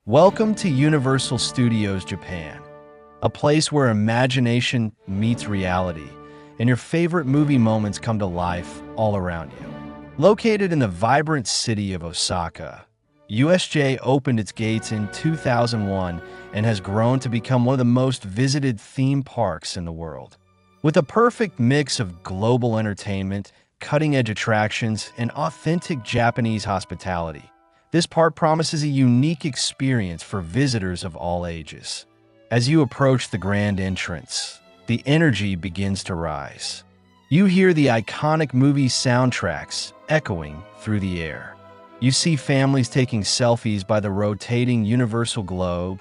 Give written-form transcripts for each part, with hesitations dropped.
Welcome to Universal Studios Japan, a place where imagination meets reality and your favorite movie moments come to life all around you. Located in the vibrant city of Osaka, USJ opened its gates in 2001 and has grown to become one of the most visited theme parks in the world. With a perfect mix of global entertainment, cutting-edge attractions, and authentic Japanese hospitality, this park promises a unique experience for visitors of all ages. As you approach the grand entrance, the energy begins to rise. You hear the iconic movie soundtracks echoing through the air. You see families taking selfies by the rotating Universal Globe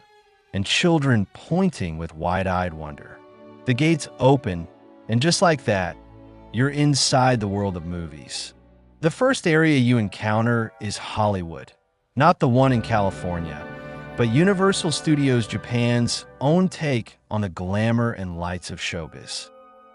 and children pointing with wide-eyed wonder. The gates open, and just like that, you're inside the world of movies. The first area you encounter is Hollywood. Not the one in California, but Universal Studios Japan's own take on the glamour and lights of showbiz.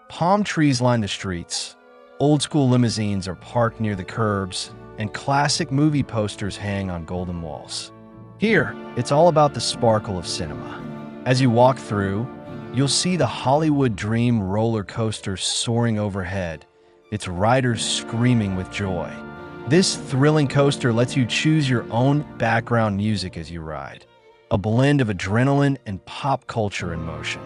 Palm trees line the streets, old-school limousines are parked near the curbs, and classic movie posters hang on golden walls. Here, it's all about the sparkle of cinema. As you walk through, you'll see the Hollywood Dream roller coaster soaring overhead, its riders screaming with joy. This thrilling coaster lets you choose your own background music as you ride, a blend of adrenaline and pop culture in motion.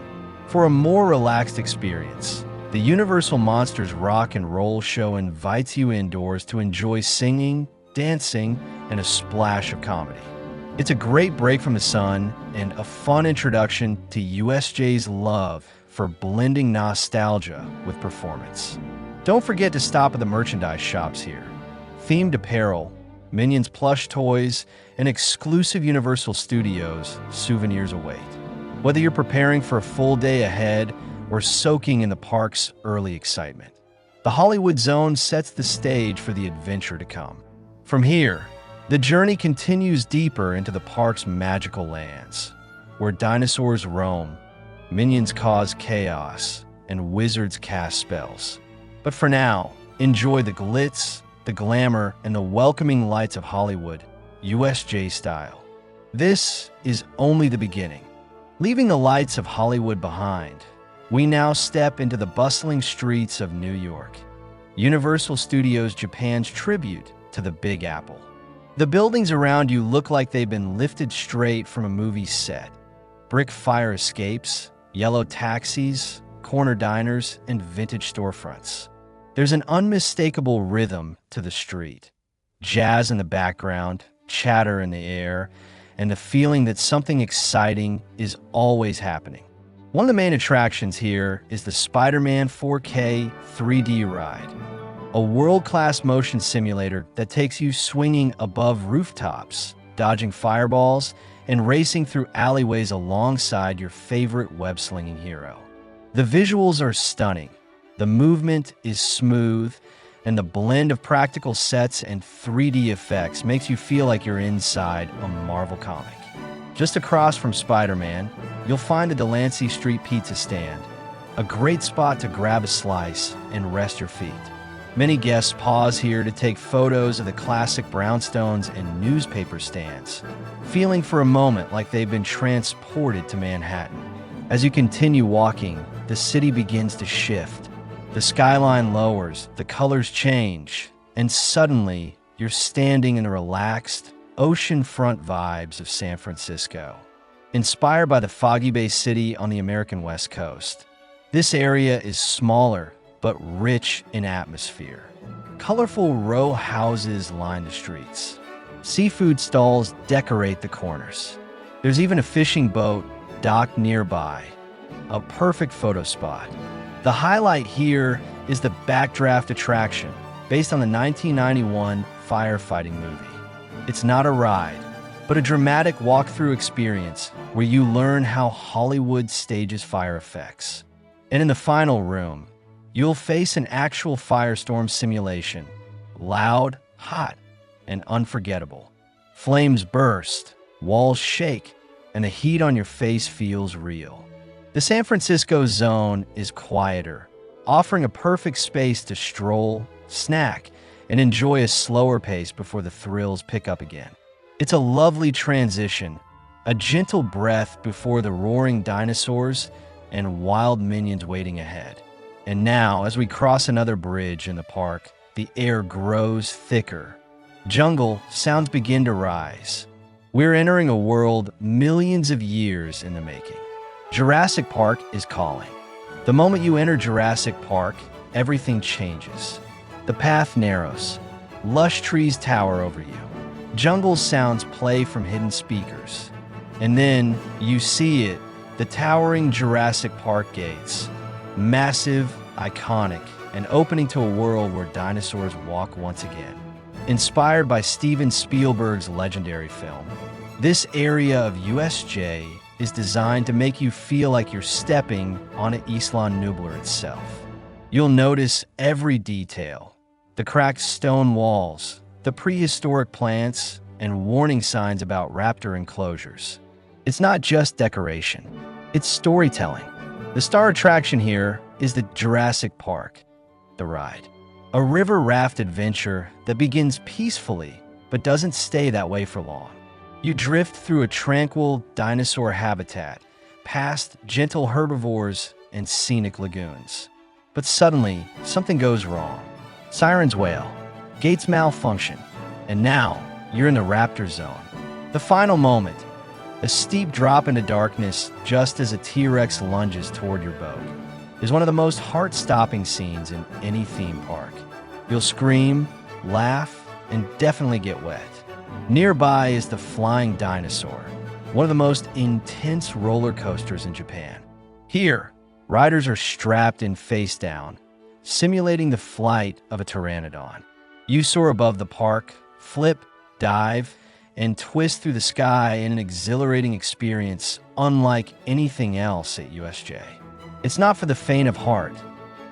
For a more relaxed experience, the Universal Monsters Rock and Roll Show invites you indoors to enjoy singing, dancing, and a splash of comedy. It's a great break from the sun and a fun introduction to USJ's love for blending nostalgia with performance. Don't forget to stop at the merchandise shops here. Themed apparel, Minions plush toys, and exclusive Universal Studios souvenirs await. Whether you're preparing for a full day ahead or soaking in the park's early excitement, the Hollywood Zone sets the stage for the adventure to come. From here, the journey continues deeper into the park's magical lands, where dinosaurs roam, minions cause chaos, and wizards cast spells. But for now, enjoy the glitz, the glamour, and the welcoming lights of Hollywood, USJ style. This is only the beginning. Leaving the lights of Hollywood behind, we now step into the bustling streets of New York, Universal Studios Japan's tribute to the Big Apple. The buildings around you look like they've been lifted straight from a movie set. Brick fire escapes, yellow taxis, corner diners, and vintage storefronts. There's an unmistakable rhythm to the street. Jazz in the background, chatter in the air, and the feeling that something exciting is always happening. One of the main attractions here is the Spider-Man 4K 3D ride, a world-class motion simulator that takes you swinging above rooftops, dodging fireballs, and racing through alleyways alongside your favorite web-slinging hero. The visuals are stunning. The movement is smooth, and the blend of practical sets and 3D effects makes you feel like you're inside a Marvel comic. Just across from Spider-Man, you'll find a Delancey Street pizza stand, a great spot to grab a slice and rest your feet. Many guests pause here to take photos of the classic brownstones and newspaper stands, feeling for a moment like they've been transported to Manhattan. As you continue walking, the city begins to shift. The skyline lowers, the colors change, and suddenly you're standing in the relaxed, oceanfront vibes of San Francisco. Inspired by the Foggy Bay City on the American West Coast, this area is smaller but rich in atmosphere. Colorful row houses line the streets. Seafood stalls decorate the corners. There's even a fishing boat docked nearby, a perfect photo spot. The highlight here is the Backdraft attraction, based on the 1991 firefighting movie. It's not a ride, but a dramatic walkthrough experience where you learn how Hollywood stages fire effects. And in the final room, you'll face an actual firestorm simulation, loud, hot, and unforgettable. Flames burst, walls shake, and the heat on your face feels real. The San Francisco Zone is quieter, offering a perfect space to stroll, snack, and enjoy a slower pace before the thrills pick up again. It's a lovely transition a gentle breath before the roaring dinosaurs and wild minions waiting ahead. And now, as we cross another bridge in the park, the air grows thicker. Jungle sounds begin to rise. We're entering a world millions of years in the making. Jurassic Park is calling. The moment you enter Jurassic Park, everything changes. The path narrows. Lush trees tower over you. Jungle sounds play from hidden speakers. And then you see it, the towering Jurassic Park gates. Massive, iconic, and opening to a world where dinosaurs walk once again. Inspired by Steven Spielberg's legendary film, this area of USJ is designed to make you feel like you're stepping on an Island Nublar itself. You'll notice every detail: the cracked stone walls, the prehistoric plants, and warning signs about raptor enclosures. It's not just decoration, it's storytelling. The star attraction here is the Jurassic Park, the ride. A river raft adventure that begins peacefully but doesn't stay that way for long. You drift through a tranquil dinosaur habitat, past gentle herbivores and scenic lagoons. But suddenly, something goes wrong. Sirens wail, gates malfunction, and now you're in the raptor zone. The final moment, a steep drop into darkness just as a T-Rex lunges toward your boat, is one of the most heart-stopping scenes in any theme park. You'll scream, laugh, and definitely get wet. Nearby is the Flying Dinosaur, one of the most intense roller coasters in Japan. Here, riders are strapped in face down, simulating the flight of a pteranodon. You soar above the park, flip, dive, and twist through the sky in an exhilarating experience unlike anything else at USJ. It's not for the faint of heart,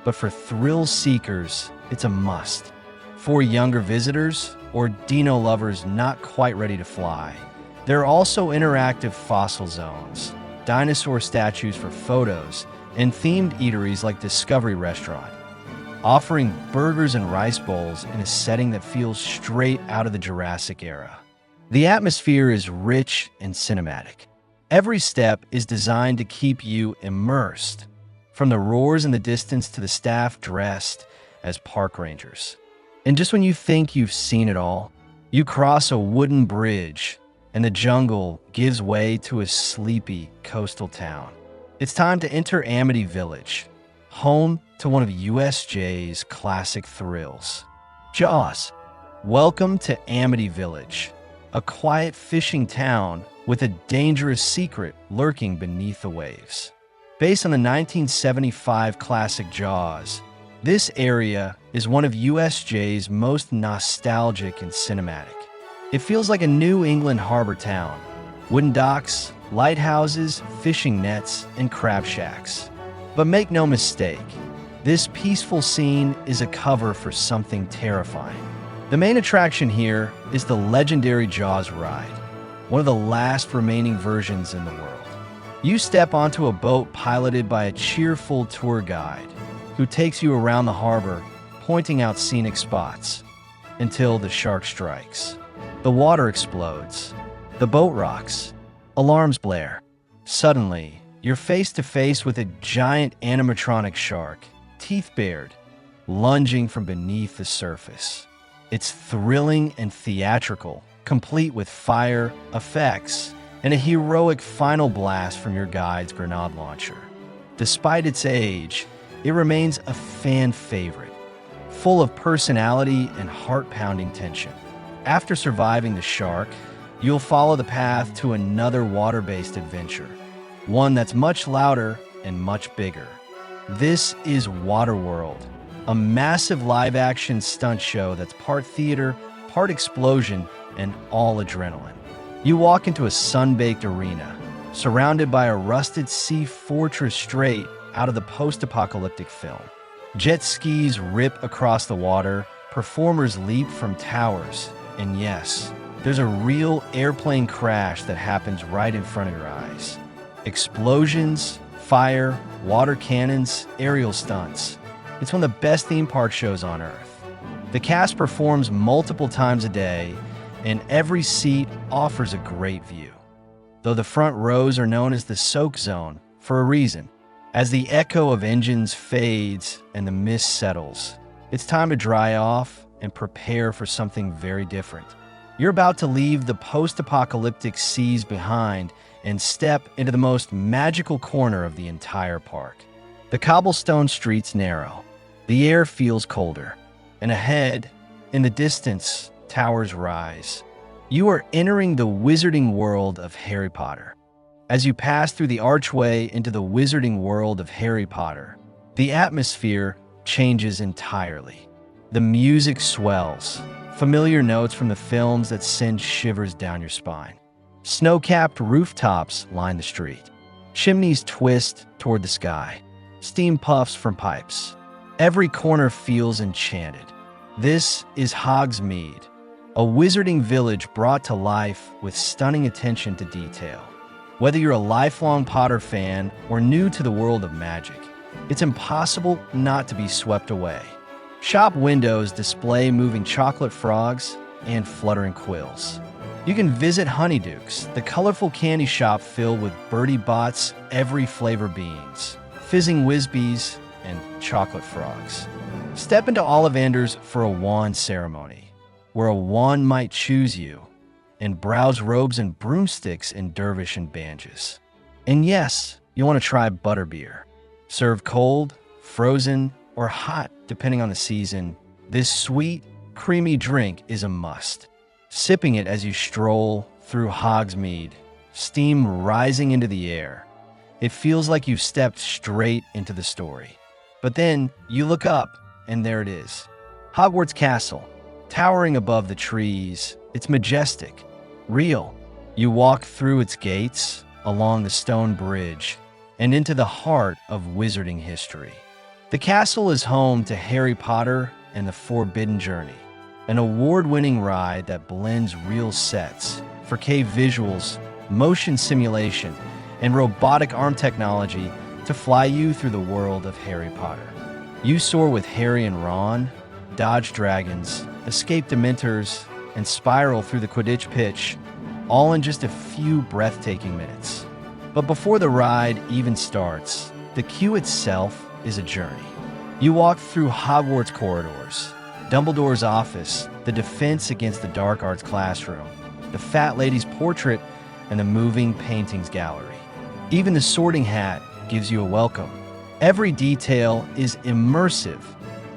but for thrill seekers, it's a must. For younger visitors or dino lovers not quite ready to fly, there are also interactive fossil zones, dinosaur statues for photos, and themed eateries like Discovery Restaurant, offering burgers and rice bowls in a setting that feels straight out of the Jurassic era. The atmosphere is rich and cinematic. Every step is designed to keep you immersed, from the roars in the distance to the staff dressed as park rangers. And just when you think you've seen it all, you cross a wooden bridge and the jungle gives way to a sleepy coastal town. It's time to enter Amity Village, home to one of USJ's classic thrills, Jaws. Welcome to Amity Village, a quiet fishing town with a dangerous secret lurking beneath the waves. Based on the 1975 classic Jaws, this area is one of USJ's most nostalgic and cinematic. It feels like a New England harbor town. Wooden docks, lighthouses, fishing nets, and crab shacks. But make no mistake, this peaceful scene is a cover for something terrifying. The main attraction here is the legendary Jaws ride, one of the last remaining versions in the world. You step onto a boat piloted by a cheerful tour guide who takes you around the harbor, pointing out scenic spots, until the shark strikes. The water explodes, the boat rocks, alarms blare. Suddenly, you're face to face with a giant animatronic shark, teeth bared, lunging from beneath the surface. It's thrilling and theatrical, complete with fire, effects, and a heroic final blast from your guide's grenade launcher. Despite its age, it remains a fan favorite, full of personality and heart-pounding tension. After surviving the shark, you'll follow the path to another water-based adventure, one that's much louder and much bigger. This is WaterWorld, a massive live-action stunt show that's part theater, part explosion, and all adrenaline. You walk into a sun-baked arena, surrounded by a rusted sea fortress straight out of the post-apocalyptic film. Jet skis rip across the water, performers leap from towers, and yes, there's a real airplane crash that happens right in front of your eyes. Explosions, fire, water cannons, aerial stunts. It's one of the best theme park shows on Earth. The cast performs multiple times a day, and every seat offers a great view. though the front rows are known as the soak zone for a reason. As the echo of engines fades and the mist settles, it's time to dry off and prepare for something very different. You're about to leave the post-apocalyptic seas behind and step into the most magical corner of the entire park. The cobblestone streets narrow, the air feels colder, and ahead, in the distance, towers rise. You are entering the wizarding world of Harry Potter. As you pass through the archway into the wizarding world of Harry Potter, the atmosphere changes entirely. The music swells, familiar notes from the films that send shivers down your spine. Snow-capped rooftops line the street. Chimneys twist toward the sky. Steam puffs from pipes. Every corner feels enchanted. This is Hogsmeade, a wizarding village brought to life with stunning attention to detail. Whether you're a lifelong Potter fan or new to the world of magic, it's impossible not to be swept away. Shop windows display moving chocolate frogs and fluttering quills. You can visit Honeydukes, the colorful candy shop filled with Bertie Bott's every flavor beans, fizzing Whizbees, and chocolate frogs. Step into Ollivander's for a wand ceremony, where a wand might choose you, and browse robes and broomsticks in dervish and banjas. And yes, you want to try butterbeer. Served cold, frozen, or hot, depending on the season, this sweet, creamy drink is a must. Sipping it as you stroll through Hogsmeade, steam rising into the air, it feels like you've stepped straight into the story. But then you look up, and there it is. Hogwarts Castle, towering above the trees. It's majestic, real. You walk through its gates, along the stone bridge, and into the heart of wizarding history. The castle is home to Harry Potter and the Forbidden Journey, an award-winning ride that blends real sets, 4K visuals, motion simulation, and robotic arm technology to fly you through the world of Harry Potter. You soar with Harry and Ron, dodge dragons, escape Dementors, and spiral through the Quidditch pitch, all in just a few breathtaking minutes. But before the ride even starts, the queue itself is a journey. You walk through Hogwarts corridors, Dumbledore's office, the defense against the dark arts classroom, the fat lady's portrait, and the moving paintings gallery. Even the sorting hat gives you a welcome. Every detail is immersive,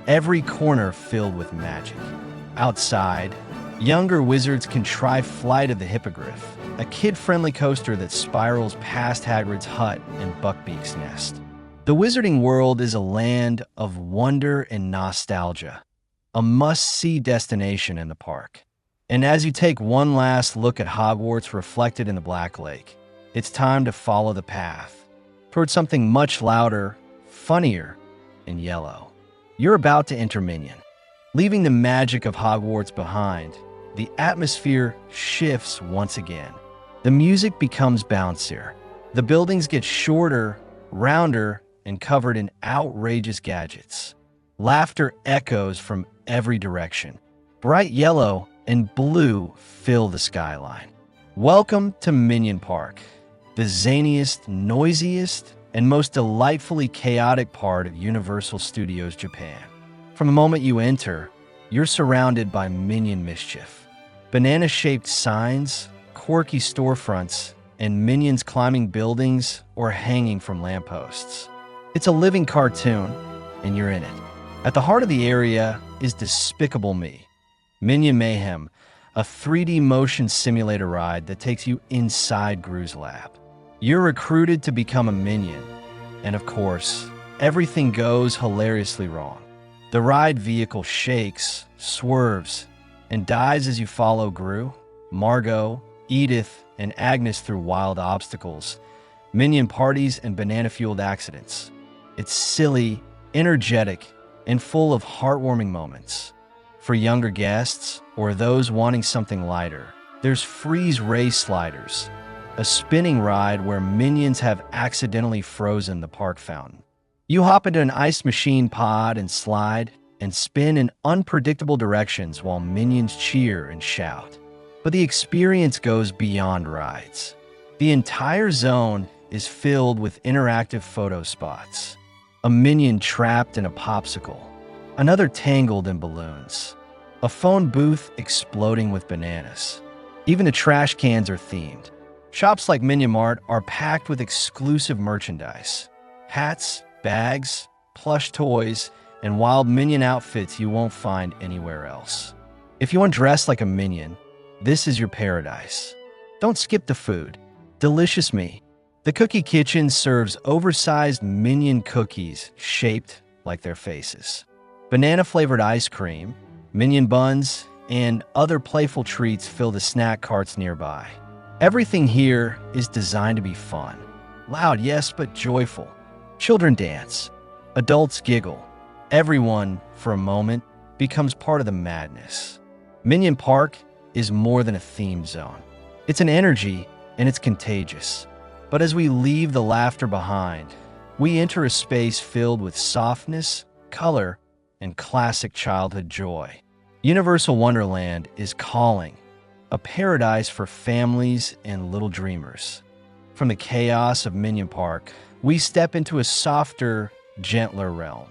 every corner filled with magic. Outside, younger wizards can try Flight of the Hippogriff, a kid-friendly coaster that spirals past Hagrid's hut and Buckbeak's nest. The wizarding world is a land of wonder and nostalgia, a must-see destination in the park. And as you take one last look at Hogwarts reflected in the Black Lake, it's time to follow the path towards something much louder, funnier, and yellow. You're about to enter Minion. Leaving the magic of Hogwarts behind, the atmosphere shifts once again. The music becomes bouncier. The buildings get shorter, rounder, and covered in outrageous gadgets. Laughter echoes from every direction. Bright yellow and blue fill the skyline. Welcome to Minion Park, the zaniest, noisiest, and most delightfully chaotic part of Universal Studios Japan. From the moment you enter, you're surrounded by Minion mischief. Banana-shaped signs, quirky storefronts, and minions climbing buildings or hanging from lampposts. It's a living cartoon, and you're in it. At the heart of the area is Despicable Me, Minion Mayhem, a 3D motion simulator ride that takes you inside Gru's lab. You're recruited to become a minion, and of course, everything goes hilariously wrong. The ride vehicle shakes, swerves, and dies as you follow Gru, Margot, Edith, and Agnes through wild obstacles, minion parties, and banana-fueled accidents. It's silly, energetic, and full of heartwarming moments. For younger guests, or those wanting something lighter, there's Freeze Race Sliders, a spinning ride where minions have accidentally frozen the park fountain. You hop into an ice machine pod and slide, and spin in unpredictable directions while minions cheer and shout. But the experience goes beyond rides. The entire zone is filled with interactive photo spots. A minion trapped in a popsicle, another tangled in balloons, a phone booth exploding with bananas. Even the trash cans are themed. Shops like Minion Mart are packed with exclusive merchandise. Hats, bags, plush toys, and wild minion outfits you won't find anywhere else. If you want to dress like a minion, this is your paradise. Don't skip the food. Delicious Me. The Cookie Kitchen serves oversized minion cookies shaped like their faces. Banana-flavored ice cream, minion buns, and other playful treats fill the snack carts nearby. Everything here is designed to be fun. Loud, yes, but joyful. Children dance. Adults giggle. Everyone, for a moment, becomes part of the madness. Minion Park is more than a theme zone. It's an energy, and it's contagious. But as we leave the laughter behind, we enter a space filled with softness, color, and classic childhood joy. Universal Wonderland is calling, a paradise for families and little dreamers. From the chaos of Minion Park, we step into a softer, gentler realm.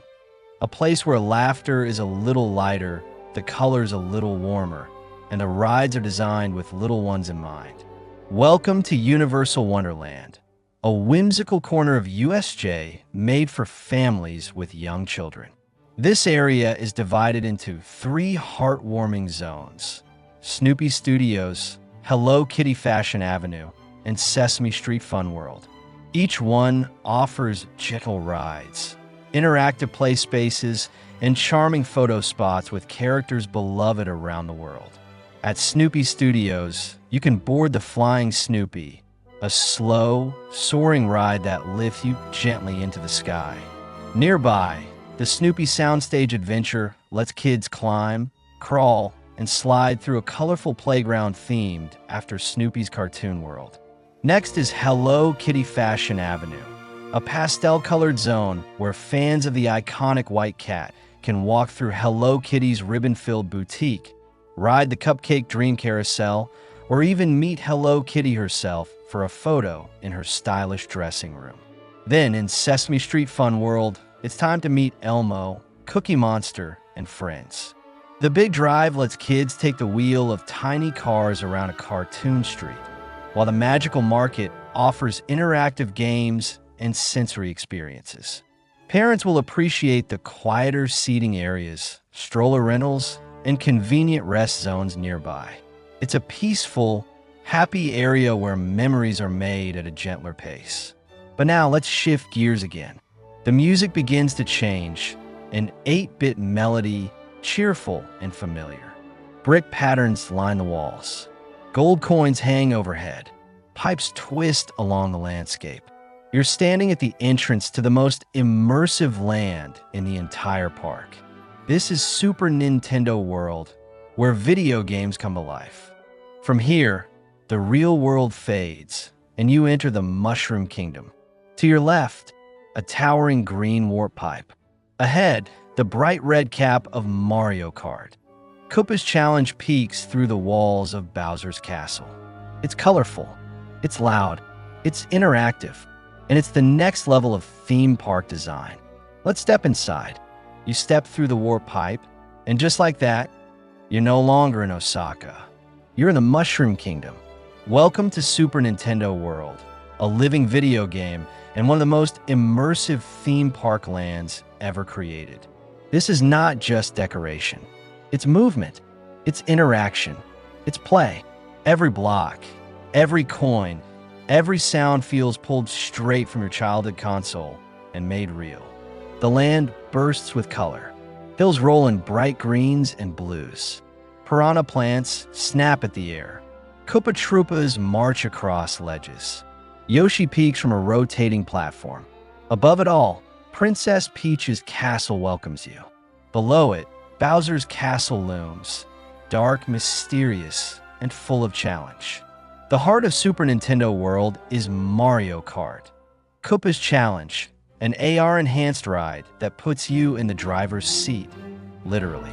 A place where laughter is a little lighter, the colors a little warmer, and the rides are designed with little ones in mind. Welcome to Universal Wonderland, a whimsical corner of USJ made for families with young children. This area is divided into 3 heartwarming zones: Snoopy Studios, Hello Kitty Fashion Avenue, and Sesame Street Fun World. Each one offers gentle rides, interactive play spaces, and charming photo spots with characters beloved around the world. At Snoopy Studios, you can board the Flying Snoopy, a slow, soaring ride that lifts you gently into the sky. Nearby, the Snoopy Soundstage Adventure lets kids climb, crawl, and slide through a colorful playground themed after Snoopy's cartoon world. Next is Hello Kitty Fashion Avenue, a pastel-colored zone where fans of the iconic white cat can walk through Hello Kitty's ribbon-filled boutique, ride the Cupcake Dream Carousel, or even meet Hello Kitty herself for a photo in her stylish dressing room. Then, in Sesame Street Fun World, it's time to meet Elmo, Cookie Monster, and friends. The Big Drive lets kids take the wheel of tiny cars around a cartoon street, while the Magical Market offers interactive games and sensory experiences. Parents will appreciate the quieter seating areas, stroller rentals, and convenient rest zones nearby. It's a peaceful, happy area where memories are made at a gentler pace. But now let's shift gears again. The music begins to change, an 8-bit melody, cheerful and familiar. Brick patterns line the walls. Gold coins hang overhead. Pipes twist along the landscape. You're standing at the entrance to the most immersive land in the entire park. This is Super Nintendo World, where video games come to life. From here, the real world fades, and you enter the Mushroom Kingdom. To your left, a towering green warp pipe. Ahead, the bright red cap of Mario Kart. Koopa's Challenge peeks through the walls of Bowser's Castle. It's colorful, it's loud, it's interactive, and it's the next level of theme park design. Let's step inside. You step through the warp pipe, and just like that, you're no longer in Osaka. You're in the Mushroom Kingdom. Welcome to Super Nintendo World, a living video game and one of the most immersive theme park lands ever created. This is not just decoration. It's movement. It's interaction. It's play. Every block, every coin, every sound feels pulled straight from your childhood console and made real. The land bursts with color. Hills roll in bright greens and blues. Piranha plants snap at the air. Koopa Troopas march across ledges. Yoshi peeks from a rotating platform. Above it all, Princess Peach's castle welcomes you. Below it, Bowser's castle looms, dark, mysterious, and full of challenge. The heart of Super Nintendo World is Mario Kart. Koopa's Challenge, an AR-enhanced ride that puts you in the driver's seat, literally.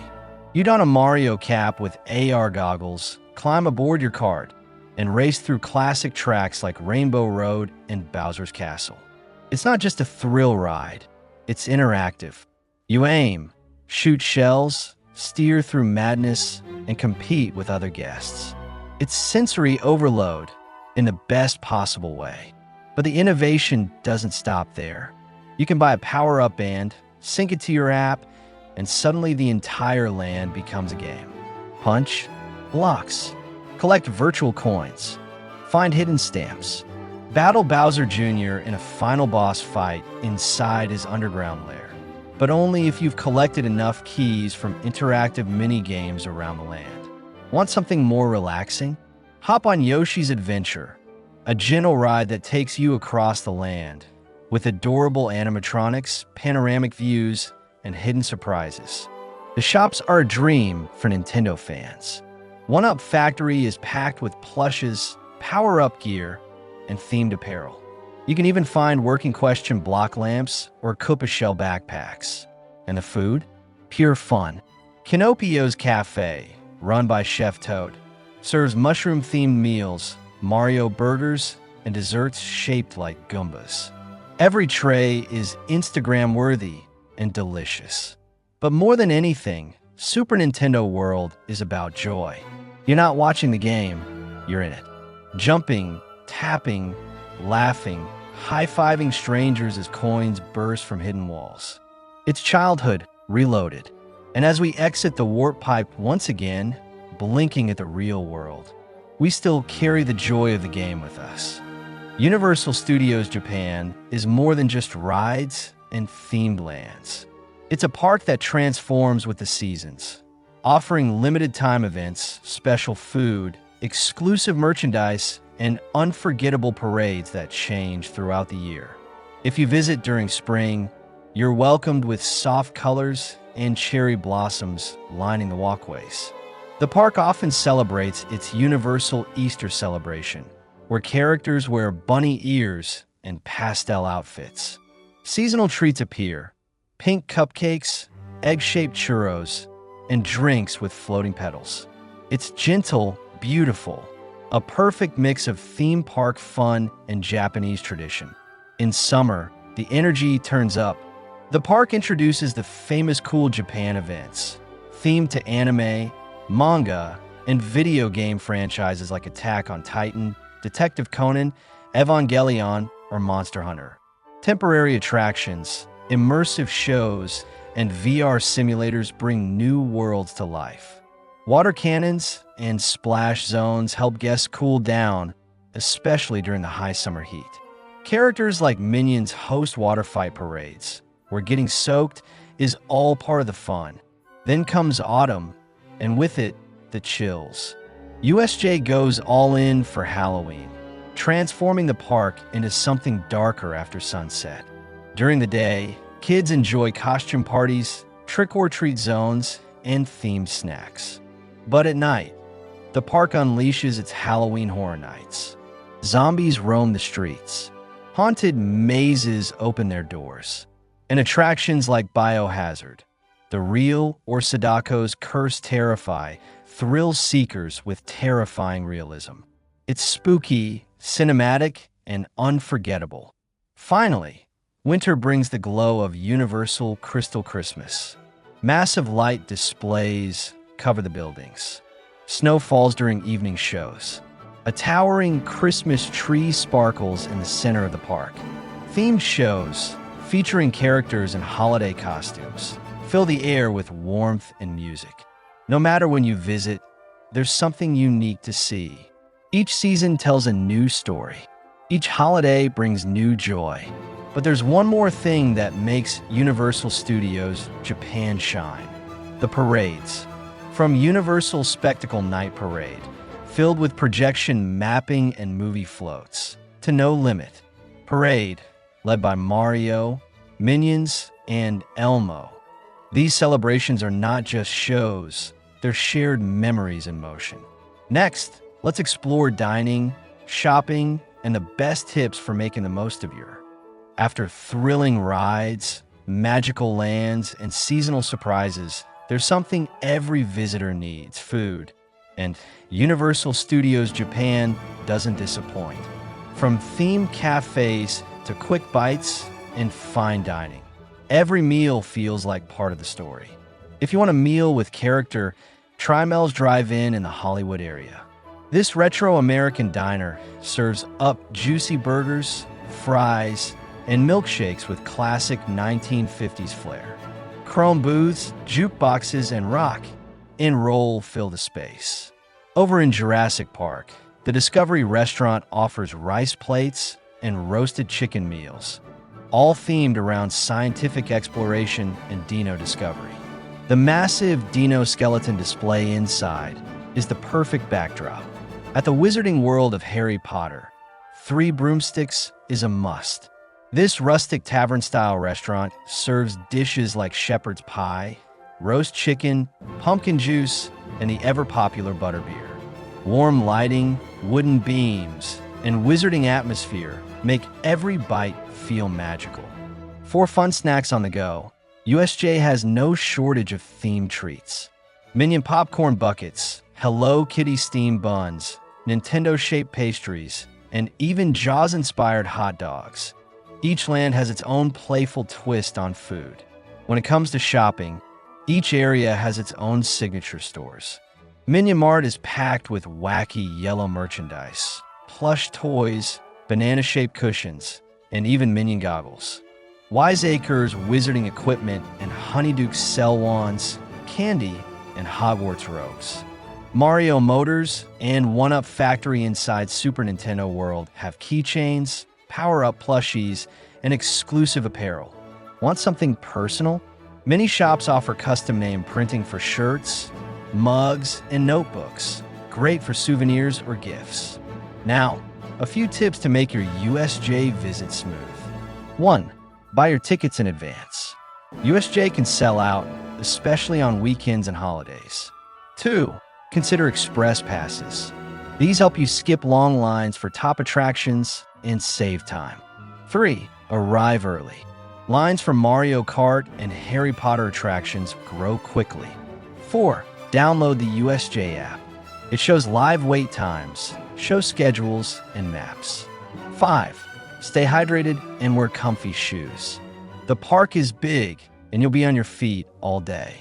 You don a Mario cap with AR goggles, climb aboard your kart, and race through classic tracks like Rainbow Road and Bowser's Castle. It's not just a thrill ride, it's interactive. You aim, shoot shells, steer through madness, and compete with other guests. It's sensory overload in the best possible way. But the innovation doesn't stop there. You can buy a power-up band, sync it to your app, and suddenly the entire land becomes a game. Punch, blocks, collect virtual coins, find hidden stamps, battle Bowser Jr. in a final boss fight inside his underground lair, but only if you've collected enough keys from interactive mini-games around the land. Want something more relaxing? Hop on Yoshi's Adventure, a gentle ride that takes you across the land, with adorable animatronics, panoramic views, and hidden surprises. The shops are a dream for Nintendo fans. One-Up Factory is packed with plushes, power-up gear, and themed apparel. You can even find working question block lamps or Koopa shell backpacks. And the food? Pure fun. Kinopio's Cafe, run by Chef Toad, serves mushroom-themed meals, Mario burgers, and desserts shaped like Goombas. Every tray is Instagram-worthy and delicious. But more than anything, Super Nintendo World is about joy. You're not watching the game, you're in it. Jumping, tapping, laughing, high-fiving strangers as coins burst from hidden walls. It's childhood reloaded. And as we exit the warp pipe once again, blinking at the real world, we still carry the joy of the game with us. Universal Studios Japan is more than just rides and themed lands. It's a park that transforms with the seasons, offering limited-time events, special food, exclusive merchandise, and unforgettable parades that change throughout the year. If you visit during spring, you're welcomed with soft colors and cherry blossoms lining the walkways. The park often celebrates its Universal Easter celebration, where characters wear bunny ears and pastel outfits. Seasonal treats appear: pink cupcakes, egg-shaped churros, and drinks with floating petals. It's gentle, beautiful, a perfect mix of theme park fun and Japanese tradition. In summer, the energy turns up. The park introduces the famous Cool Japan events, themed to anime, manga, and video game franchises like Attack on Titan, Detective Conan, Evangelion, or Monster Hunter. Temporary attractions, immersive shows, and VR simulators bring new worlds to life. Water cannons and splash zones help guests cool down, especially during the high summer heat. Characters like Minions host water fight parades, where getting soaked is all part of the fun. Then comes autumn, and with it, the chills. USJ goes all in for Halloween, transforming the park into something darker after sunset. During the day, kids enjoy costume parties, trick-or-treat zones, and themed snacks. But at night, the park unleashes its Halloween Horror Nights. Zombies roam the streets. Haunted mazes open their doors. And attractions like Biohazard, The Real, or Sadako's Curse terrify thrill seekers with terrifying realism. It's spooky, cinematic, and unforgettable. Finally, winter brings the glow of Universal Crystal Christmas. Massive light displays cover the buildings. Snow falls during evening shows. A towering Christmas tree sparkles in the center of the park. Themed shows, featuring characters in holiday costumes, fill the air with warmth and music. No matter when you visit, there's something unique to see. Each season tells a new story. Each holiday brings new joy. But there's one more thing that makes Universal Studios Japan shine: the parades. From Universal Spectacle Night Parade, filled with projection mapping and movie floats, to No Limit Parade, led by Mario, Minions, and Elmo. These celebrations are not just shows, they're shared memories in motion. Next, let's explore dining, shopping, and the best tips for making the most of your. After thrilling rides, magical lands, and seasonal surprises, there's something every visitor needs: food. And Universal Studios Japan doesn't disappoint. From themed cafes to quick bites and fine dining, every meal feels like part of the story. If you want a meal with character, try Mel's Drive-In in the Hollywood area. This retro American diner serves up juicy burgers, fries, and milkshakes with classic 1950s flair. Chrome booths, jukeboxes, and rock and roll fill the space. Over in Jurassic Park, the Discovery Restaurant offers rice plates and roasted chicken meals, all themed around scientific exploration and dino discovery. The massive dino skeleton display inside is the perfect backdrop. At the Wizarding World of Harry Potter, 3 broomsticks is a must. This rustic tavern-style restaurant serves dishes like shepherd's pie, roast chicken, pumpkin juice, and the ever-popular butterbeer. Warm lighting, wooden beams, and wizarding atmosphere make every bite feel magical. For fun snacks on the go, USJ has no shortage of themed treats. Minion popcorn buckets, Hello Kitty steamed buns, Nintendo-shaped pastries, and even Jaws-inspired hot dogs. Each land has its own playful twist on food. When it comes to shopping, each area has its own signature stores. Minion Mart is packed with wacky yellow merchandise, plush toys, banana-shaped cushions, and even Minion goggles. Wiseacre's wizarding equipment and Honeyduke's cell wands, candy, and Hogwarts robes. Mario Motors and 1UP Factory inside Super Nintendo World have keychains, power-up plushies, and exclusive apparel. Want something personal? Many shops offer custom-name printing for shirts, mugs, and notebooks, great for souvenirs or gifts. Now, a few tips to make your USJ visit smooth. 1. Buy your tickets in advance. USJ can sell out, especially on weekends and holidays. 2. Consider express passes. These help you skip long lines for top attractions and save time. 3. Arrive early. Lines for Mario Kart and Harry Potter attractions grow quickly. 4. Download the USJ app. It shows live wait times, show schedules, and maps. 5. Stay hydrated and wear comfy shoes. The park is big, and you'll be on your feet all day.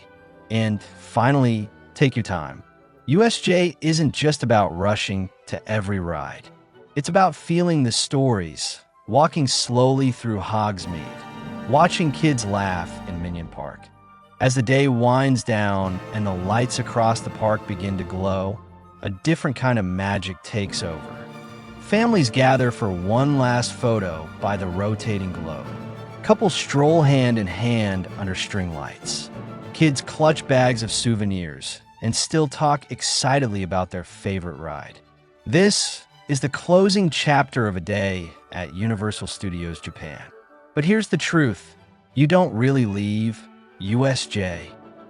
And finally, take your time. USJ isn't just about rushing to every ride. It's about feeling the stories, walking slowly through Hogsmeade, watching kids laugh in Minion Park. As the day winds down and the lights across the park begin to glow, a different kind of magic takes over. Families gather for one last photo by the rotating globe. Couples stroll hand in hand under string lights. Kids clutch bags of souvenirs and still talk excitedly about their favorite ride. This is the closing chapter of a day at Universal Studios Japan. But here's the truth. You don't really leave USJ.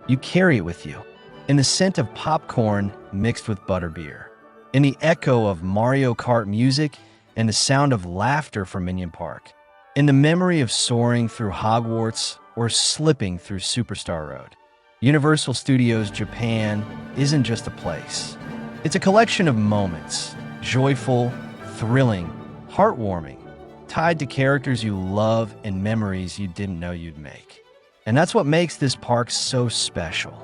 You carry it with you. In the scent of popcorn mixed with butterbeer. In the echo of Mario Kart music and the sound of laughter from Minion Park. In the memory of soaring through Hogwarts or slipping through Superstar Road. Universal Studios Japan isn't just a place. It's a collection of moments, joyful, thrilling, heartwarming, tied to characters you love and memories you didn't know you'd make. And that's what makes this park so special.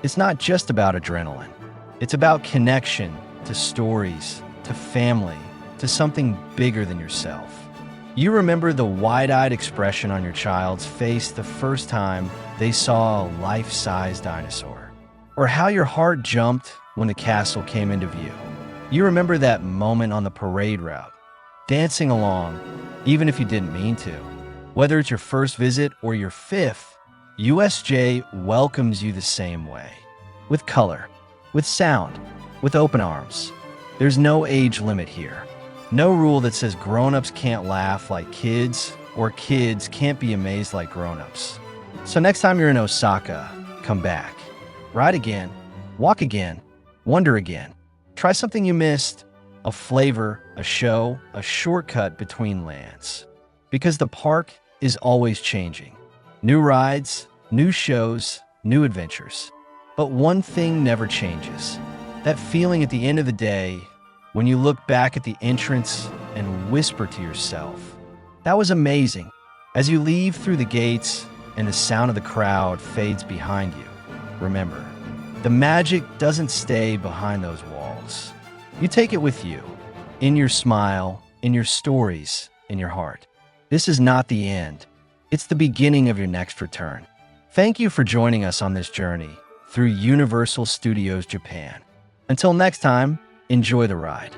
It's not just about adrenaline. It's about connection to stories, to family, to something bigger than yourself. You remember the wide-eyed expression on your child's face the first time they saw a life-size dinosaur. Or how your heart jumped when the castle came into view. You remember that moment on the parade route, dancing along, even if you didn't mean to. Whether it's your first visit or your 5th, USJ welcomes you the same way. With color, with sound, with open arms. There's no age limit here. No rule that says grown-ups can't laugh like kids or kids can't be amazed like grown-ups. So next time you're in Osaka, come back. Ride again, walk again, wonder again. Try something you missed, a flavor, a show, a shortcut between lands. Because the park is always changing. New rides, new shows, new adventures. But one thing never changes. That feeling at the end of the day when you look back at the entrance and whisper to yourself, that was amazing. As you leave through the gates and the sound of the crowd fades behind you, remember, the magic doesn't stay behind those walls. You take it with you, in your smile, in your stories, in your heart. This is not the end. It's the beginning of your next return. Thank you for joining us on this journey through Universal Studios Japan. Until next time, enjoy the ride.